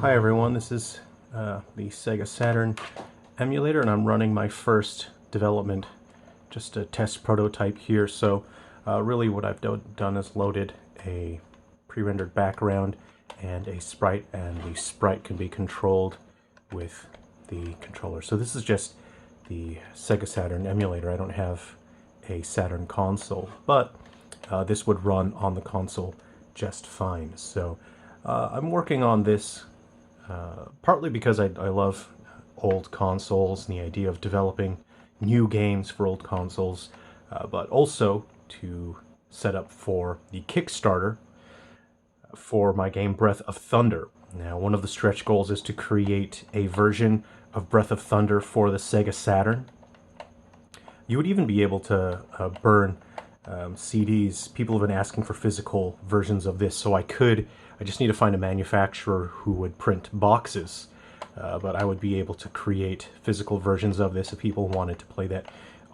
Hi everyone, this is the Sega Saturn emulator, and I'm running my first development, just a test prototype here. So really what I've done is loaded a pre-rendered background and a sprite, and the sprite can be controlled with the controller. So this is just the Sega Saturn emulator. I don't have a Saturn console, but this would run on the console just fine. So I'm working on this partly because I love old consoles and the idea of developing new games for old consoles, but also to set up for the Kickstarter for my game Breath of Thunder. Now, one of the stretch goals is to create a version of Breath of Thunder for the Sega Saturn. You would even be able to burn CDs. People have been asking for physical versions of this, so I just need to find a manufacturer who would print boxes. But I would be able to create physical versions of this if people wanted to play that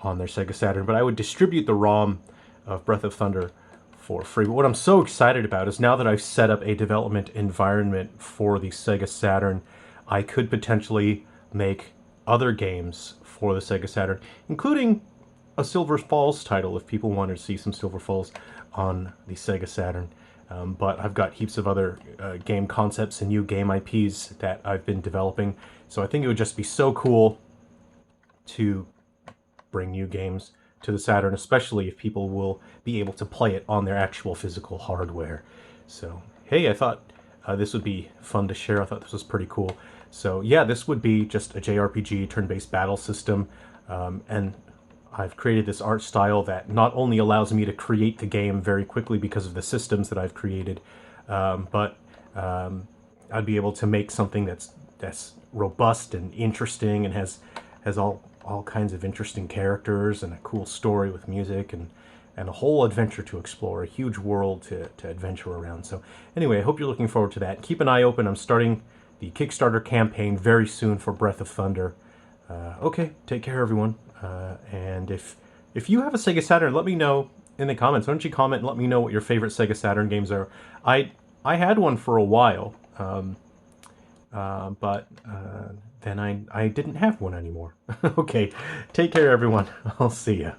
on their Sega Saturn. But I would distribute the ROM of Breath of Thunder for free. But what I'm so excited about is now that I've set up a development environment for the Sega Saturn, I could potentially make other games for the Sega Saturn, including a Silver Falls title if people wanted to see some Silver Falls on the Sega Saturn. But I've got heaps of other game concepts and new game IPs that I've been developing. So I think it would just be so cool to bring new games to the Saturn, especially if people will be able to play it on their actual physical hardware. So, hey, I thought this would be fun to share. I thought this was pretty cool. So yeah, this would be just a JRPG turn-based battle system, and I've created this art style that not only allows me to create the game very quickly because of the systems that I've created, but I'd be able to make something that's robust and interesting and has all kinds of interesting characters and a cool story with music and a whole adventure to explore, a huge world to adventure around. So anyway, I hope you're looking forward to that. Keep an eye open. I'm starting the Kickstarter campaign very soon for Breath of Thunder. Okay, take care, everyone. And if you have a Sega Saturn, let me know in the comments. Why don't you comment and let me know what your favorite Sega Saturn games are. I had one for a while, but then I didn't have one anymore. Okay, take care, everyone. I'll see ya.